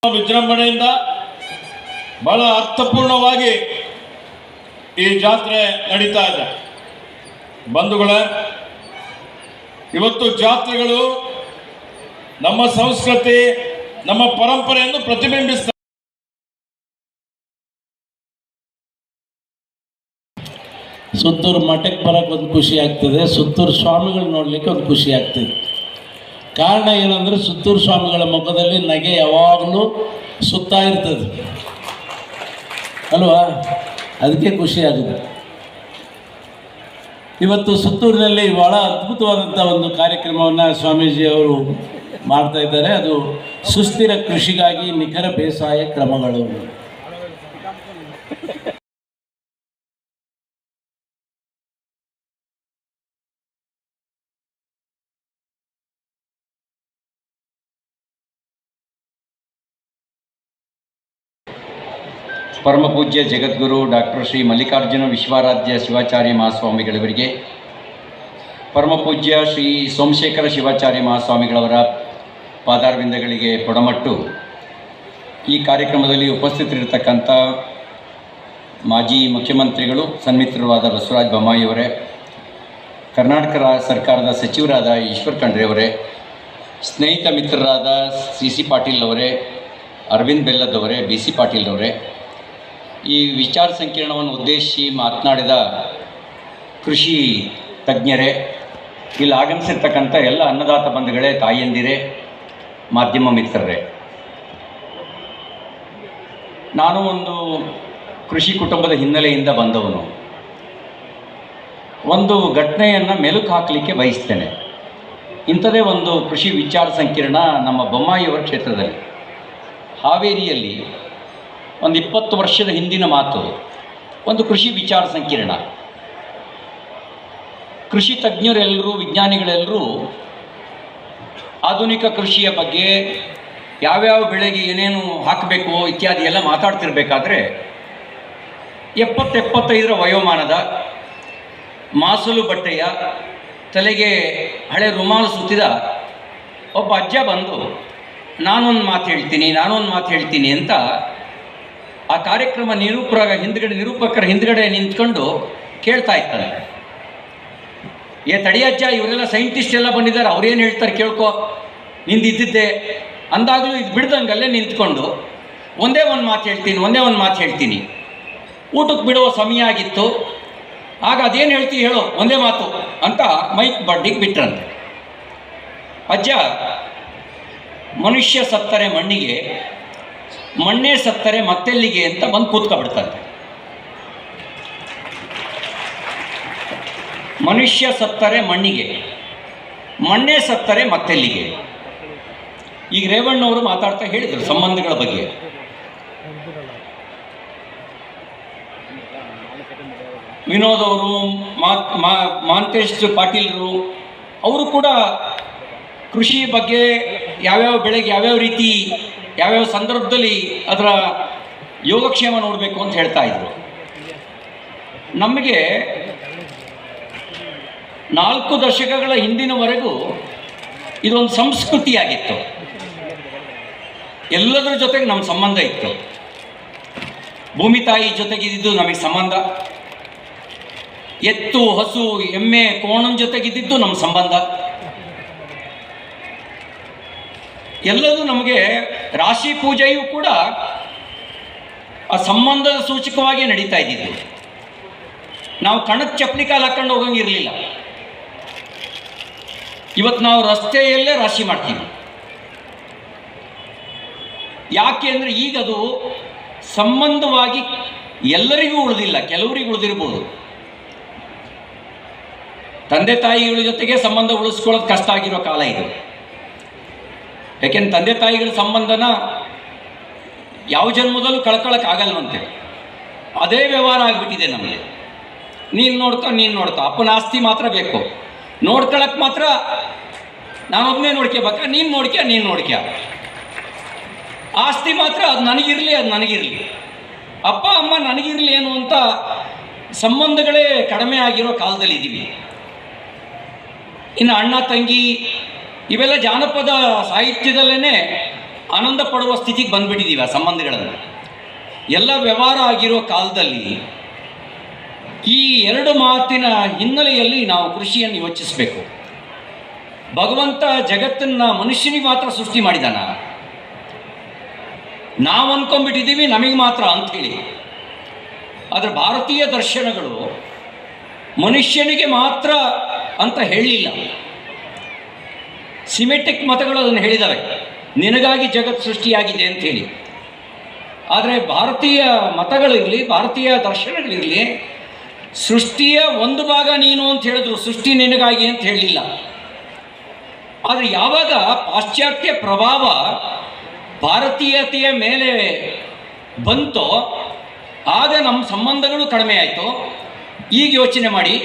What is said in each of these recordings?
ವಿಜೃಂಭಣೆಯಿಂದ ಬಹಳ ಅರ್ಥಪೂರ್ಣವಾಗಿ ಈ ಜಾತ್ರೆ ನಡೀತಾ ಇದೆ. ಬಂಧುಗಳೇ, ಇವತ್ತು ಜಾತ್ರೆಗಳು ನಮ್ಮ ಸಂಸ್ಕೃತಿ, ನಮ್ಮ ಪರಂಪರೆಯನ್ನು ಪ್ರತಿಬಿಂಬಿಸ್ತವೆ. ಸುತ್ತೂರು ಮಠಕ್ಕೆ ಬರೋಕ್ಕೆ ಒಂದು ಖುಷಿ ಆಗ್ತದೆ, ಸುತ್ತೂರು ಸ್ವಾಮಿಗಳು ನೋಡಲಿಕ್ಕೆ ಒಂದು ಖುಷಿ ಆಗ್ತದೆ. ಕಾರಣ ಏನಂದರೆ ಸುತ್ತೂರು ಸ್ವಾಮಿಗಳ ಮುಖದಲ್ಲಿ ನಗೆ ಯಾವಾಗಲೂ ಸುತ್ತಾ ಇರ್ತದೆ ಅಲ್ವಾ, ಅದಕ್ಕೆ ಖುಷಿ ಆಗುತ್ತೆ. ಇವತ್ತು ಸುತ್ತೂರಿನಲ್ಲಿ ಭಾಳ ಅದ್ಭುತವಾದಂಥ ಒಂದು ಕಾರ್ಯಕ್ರಮವನ್ನು ಸ್ವಾಮೀಜಿಯವರು ಮಾಡ್ತಾ ಇದ್ದಾರೆ. ಅದು ಸುಸ್ಥಿರ ಕೃಷಿಗಾಗಿ ನಿಖರ ಬೇಸಾಯ ಕ್ರಮಗಳು. ಪರಮ ಪೂಜ್ಯ ಜಗದ್ಗುರು ಡಾಕ್ಟರ್ ಶ್ರೀ ಮಲ್ಲಿಕಾರ್ಜುನ ವಿಶ್ವಾರಾಧ್ಯ ಶಿವಾಚಾರ್ಯ ಮಹಾಸ್ವಾಮಿಗಳವರಿಗೆ, ಪರಮ ಪೂಜ್ಯ ಶ್ರೀ ಸೋಮಶೇಖರ ಶಿವಾಚಾರ್ಯ ಮಹಾಸ್ವಾಮಿಗಳವರ ಪಾದಾರವಿಂದಗಳಿಗೆ ಪೊಡಮಟ್ಟು ಈ ಕಾರ್ಯಕ್ರಮದಲ್ಲಿ ಉಪಸ್ಥಿತರಿರತಕ್ಕಂಥ ಮಾಜಿ ಮುಖ್ಯಮಂತ್ರಿಗಳು ಸನ್ಮಿತ್ರರಾದ ಬಸವರಾಜ ಬೊಮ್ಮಾಯಿಯವರೇ, ಕರ್ನಾಟಕ ಸರ್ಕಾರದ ಸಚಿವರಾದ ಈಶ್ವರ್ ಖಂಡ್ರೆಯವರೇ, ಸ್ನೇಹಿತ ಮಿತ್ರರಾದ ಸಿ ಪಾಟೀಲ್ ಅವರೇ, ಅರವಿಂದ್ ಬೆಲ್ಲದವರೇ, BC ಪಾಟೀಲ್ ಅವರೇ, ಈ ವಿಚಾರ ಸಂಕಿರಣವನ್ನು ಉದ್ದೇಶಿಸಿ ಮಾತನಾಡಿದ ಕೃಷಿ ತಜ್ಞರೇ, ಇಲ್ಲಿ ಆಗಮಿಸಿರ್ತಕ್ಕಂಥ ಎಲ್ಲ ಅನ್ನದಾತ ಬಂಧುಗಳೇ, ತಾಯಿಯಂದಿರೇ, ಮಾಧ್ಯಮ ಮಿತ್ರರೇ, ನಾನು ಒಂದು ಕೃಷಿ ಕುಟುಂಬದ ಹಿನ್ನೆಲೆಯಿಂದ ಬಂದವನು. ಒಂದು ಘಟನೆಯನ್ನು ಮೆಲುಕು ಹಾಕಲಿಕ್ಕೆ ಬಯಸ್ತೇನೆ. ಇಂಥದೇ ಒಂದು ಕೃಷಿ ವಿಚಾರ ಸಂಕಿರಣ ನಮ್ಮ ಬೊಮ್ಮಾಯಿಯವರ ಕ್ಷೇತ್ರದಲ್ಲಿ ಹಾವೇರಿಯಲ್ಲಿ ಒಂದು 20 ವರ್ಷದ ಹಿಂದಿನ ಮಾತು. ಒಂದು ಕೃಷಿ ವಿಚಾರ ಸಂಕಿರಣ, ಕೃಷಿ ತಜ್ಞರೆಲ್ಲರೂ, ವಿಜ್ಞಾನಿಗಳೆಲ್ಲರೂ ಆಧುನಿಕ ಕೃಷಿಯ ಬಗ್ಗೆ, ಯಾವ್ಯಾವ ಬೆಳೆಗೆ ಏನೇನು ಹಾಕಬೇಕು ಇತ್ಯಾದಿ ಎಲ್ಲ ಮಾತಾಡ್ತಿರ್ಬೇಕಾದ್ರೆ 70-75ರ ವಯೋಮಾನದ ಮಾಸಲು ಬಟ್ಟೆಯ, ತಲೆಗೆ ಹಳೆ ರುಮಾಲು ಸುತ್ತಿದ ಒಬ್ಬ ಅಜ್ಜ ಬಂದು ನಾನೊಂದು ಮಾತು ಹೇಳ್ತೀನಿ ಅಂತ ಆ ಕಾರ್ಯಕ್ರಮ ನಿರೂಪಕರ ಹಿಂದ್ಗಡೆ ನಿಂತ್ಕೊಂಡು ಕೇಳ್ತಾ ಇರ್ತಾನೆ. ತಡಿಯಜ್ಜ, ಇವರೆಲ್ಲ ಸೈಂಟಿಸ್ಟ್ ಎಲ್ಲ ಬಂದಿದ್ದಾರೆ, ಅವ್ರೇನು ಹೇಳ್ತಾರೆ ಕೇಳ್ಕೊ, ನಿಂದಿದ್ದೆ ಅಂದಾಗಲೂ ಇದು ಬಿಡ್ದಂಗಲ್ಲೇ ನಿಂತ್ಕೊಂಡು ಒಂದೇ ಒಂದು ಮಾತು ಹೇಳ್ತೀನಿ. ಊಟಕ್ಕೆ ಬಿಡುವ ಸಮಯ ಆಗಿತ್ತು. ಆಗ ಅದೇನು ಹೇಳ್ತೀವಿ ಹೇಳೋ, ಒಂದೇ ಮಾತು ಅಂತ ಮೈಕ್ ಬಡ್ಡಿಗೆ ಬಿಟ್ರಂತೆ. ಅಜ್ಜ, ಮನುಷ್ಯ ಸತ್ತರೆ ಮಣ್ಣಿಗೆ, ಮಣ್ಣೇ ಸತ್ತರೆ ಮತ್ತೆಲ್ಲಿಗೆ ಅಂತ ಬಂದು ಕೂತ್ಕೊಬಿಡ್ತಂತೆ. ಮನುಷ್ಯ ಸತ್ತರೆ ಮಣ್ಣಿಗೆ, ಮಣ್ಣೇ ಸತ್ತರೆ ಮತ್ತೆಲ್ಲಿಗೆ. ಈಗ ರೇವಣ್ಣವರು ಮಾತಾಡ್ತಾ ಹೇಳಿದರು ಸಂಬಂಧಗಳ ಬಗ್ಗೆ. ವಿನೋದ್ ಅವರು, ಮಾಂತೇಶ್ ಪಾಟೀಲ್ರು, ಅವರು ಕೂಡ ಕೃಷಿ ಬಗ್ಗೆ ಯಾವ್ಯಾವ ಬೆಳೆಗೆ ಯಾವ್ಯಾವ ರೀತಿ ಯಾವ್ಯಾವ ಸಂದರ್ಭದಲ್ಲಿ ಅದರ ಯೋಗಕ್ಷೇಮ ನೋಡಬೇಕು ಅಂತ ಹೇಳ್ತಾ ಇದ್ರು. ನಮಗೆ 4 ದಶಕಗಳ ಹಿಂದಿನವರೆಗೂ ಇದೊಂದು ಸಂಸ್ಕೃತಿಯಾಗಿತ್ತು. ಎಲ್ಲದರ ಜೊತೆಗೆ ನಮ್ಮ ಸಂಬಂಧ ಇತ್ತು. ಭೂಮಿ ತಾಯಿ ಜೊತೆಗಿದ್ದು ನಮಗೆ ಸಂಬಂಧ, ಎತ್ತು, ಹಸು, ಎಮ್ಮೆ, ಕೋಣನ ಜೊತೆಗಿದ್ದು ನಮ್ಮ ಸಂಬಂಧ. ಎಲ್ಲದೂ ನಮಗೆ, ರಾಶಿ ಪೂಜೆಯೂ ಕೂಡ ಆ ಸಂಬಂಧದ ಸೂಚಕವಾಗಿ ನಡೀತಾ ಇದ್ದಿದ್ದು. ನಾವು ಕಣಕ್ಕೆ ಚಪ್ಪಲಿ ಕಾಲು ಹಾಕೊಂಡು ಹೋಗಂಗಿರಲಿಲ್ಲ. ಇವತ್ತು ನಾವು ರಸ್ತೆಯಲ್ಲೇ ರಾಶಿ ಮಾಡ್ತೀವಿ. ಯಾಕೆ ಅಂದರೆ ಈಗದು ಸಂಬಂಧವಾಗಿ ಎಲ್ಲರಿಗೂ ಉಳಿದಿಲ್ಲ, ಕೆಲವರಿಗೆ ಉಳಿದಿರ್ಬೋದು. ತಂದೆ ತಾಯಿಗಳ ಜೊತೆಗೆ ಸಂಬಂಧ ಉಳಿಸ್ಕೊಳ್ಳೋದು ಕಷ್ಟ ಆಗಿರೋ ಕಾಲ ಇದು. ಯಾಕೆಂದ್ರೆ ತಂದೆ ತಾಯಿಗಳ ಸಂಬಂಧನ ಯಾವ ಜನ್ಮದಲ್ಲೂ ಕಳ್ಕೊಳ್ಳೋಕ್ಕಾಗಲ್ವಂತೆ. ಅದೇ ವ್ಯವಹಾರ ಆಗಿಬಿಟ್ಟಿದೆ ನಮಗೆ. ನೀನು ನೋಡ್ತಾ ಅಪ್ಪನ ಆಸ್ತಿ ಮಾತ್ರ ಬೇಕು, ನೋಡ್ಕೊಳ್ಳೋಕೆ ಮಾತ್ರ ನಾನೊಬ್ಬನೇ ನೋಡ್ಕೋಬೇಕಾ, ನೀನು ನೋಡ್ಕ್ಯ. ಆಸ್ತಿ ಮಾತ್ರ ಅದು ನನಗಿರಲಿ, ಅಪ್ಪ ಅಮ್ಮ ನನಗಿರಲಿ ಅನ್ನುವಂಥ ಸಂಬಂಧಗಳೇ ಕಡಿಮೆ ಆಗಿರೋ ಕಾಲದಲ್ಲಿದ್ದೀವಿ. ಇನ್ನು ಅಣ್ಣ ತಂಗಿ ಇವೆಲ್ಲ ಜಾನಪದ ಸಾಹಿತ್ಯದಲ್ಲೇ ಆನಂದ ಪಡುವ ಸ್ಥಿತಿಗೆ ಬಂದುಬಿಟ್ಟಿದ್ದೀವಿ ಆ ಸಂಬಂಧಗಳನ್ನು. ಎಲ್ಲ ವ್ಯವಹಾರ ಆಗಿರೋ ಕಾಲದಲ್ಲಿ ಈ ಎರಡು ಮಾತಿನ ಹಿನ್ನೆಲೆಯಲ್ಲಿ ನಾವು ಕೃಷಿಯನ್ನು ಯೋಚಿಸಬೇಕು. ಭಗವಂತ ಜಗತ್ತನ್ನು ಮನುಷ್ಯನಿಗೆ ಮಾತ್ರ ಸೃಷ್ಟಿ ಮಾಡಿದಾನ, ನಾವು ಅಂದ್ಕೊಂಡ್ಬಿಟ್ಟಿದ್ದೀವಿ ನಮಗೆ ಮಾತ್ರ ಅಂಥೇಳಿ. ಆದರೆ ಭಾರತೀಯ ದರ್ಶನಗಳು ಮನುಷ್ಯನಿಗೆ ಮಾತ್ರ ಅಂತ ಹೇಳಲಿಲ್ಲ. ಸಿಮೆಟಿಕ್ ಮತಗಳು ಅದನ್ನು ಹೇಳಿದ್ದಾವೆ, ನಿನಗಾಗಿ ಜಗತ್ತು ಸೃಷ್ಟಿಯಾಗಿದೆ ಅಂಥೇಳಿ. ಆದರೆ ಭಾರತೀಯ ಮತಗಳಿರಲಿ, ಭಾರತೀಯ ದರ್ಶನಗಳಿರಲಿ, ಸೃಷ್ಟಿಯ ಒಂದು ಭಾಗ ನೀನು ಅಂತ ಹೇಳಿದ್ರು, ಸೃಷ್ಟಿ ನಿನಗಾಗಿ ಅಂತ ಹೇಳಲಿಲ್ಲ. ಆದರೆ ಯಾವಾಗ ಪಾಶ್ಚಾತ್ಯ ಪ್ರಭಾವ ಭಾರತೀಯತೆಯ ಮೇಲೆ ಬಂತೋ ಆಗ ನಮ್ಮ ಸಂಬಂಧಗಳು ಕಡಿಮೆ ಆಯಿತು. ಈಗ ಯೋಚನೆ ಮಾಡಿ,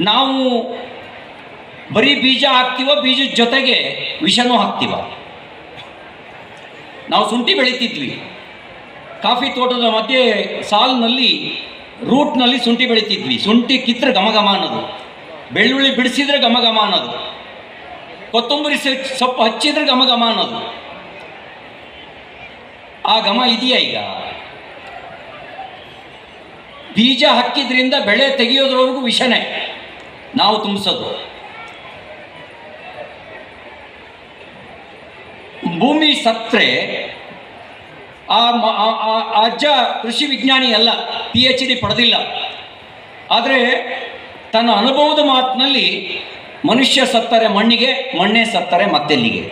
ನಾವು ಬರೀ ಬೀಜ ಹಾಕ್ತೀವೋ, ಬೀಜದ ಜೊತೆಗೆ ವಿಷನೂ ಹಾಕ್ತೀವ. ನಾವು ಶುಂಠಿ ಬೆಳೀತಿದ್ವಿ, ಕಾಫಿ ತೋಟದ ಮಧ್ಯೆ ಸಾಲಿನಲ್ಲಿ ರೂಟ್ನಲ್ಲಿ ಶುಂಠಿ ಬೆಳೀತಿದ್ವಿ. ಶುಂಠಿ ಕಿತ್ತರೆ ಘಮಘಮ ಅನ್ನೋದು, ಬೆಳ್ಳುಳ್ಳಿ ಬಿಡಿಸಿದ್ರೆ ಘಮಘಮ ಅನ್ನೋದು, ಕೊತ್ತಂಬರಿ ಸೊಪ್ಪು ಹಚ್ಚಿದ್ರೆ ಘಮಘಮ ಅನ್ನೋದು. ಆ ಘಮ ಇದೆಯಾ ಈಗ? ಬೀಜ ಹಾಕಿದ್ರಿಂದ ಬೆಳೆ ತೆಗೆಯೋದ್ರವರೆಗೂ ವಿಷನೇ ನಾವು ತುಂಬಿಸೋದು. ಭೂಮಿ ಸತ್ತರೆ ಆ ಅಜ್ಜ ಕೃಷಿ ವಿಜ್ಞಾನಿ ಅಲ್ಲ, PhD ಪಡೆದಿಲ್ಲ. ಆದರೆ ತನ್ನ ಅನುಭವದ ಮಾತಿನಲ್ಲಿ ಮನುಷ್ಯ ಸತ್ತರೆ ಮಣ್ಣಿಗೆ, ಮಣ್ಣೇ ಸತ್ತರೆ ಮತ್ತೆಲ್ಲಿಗೆ.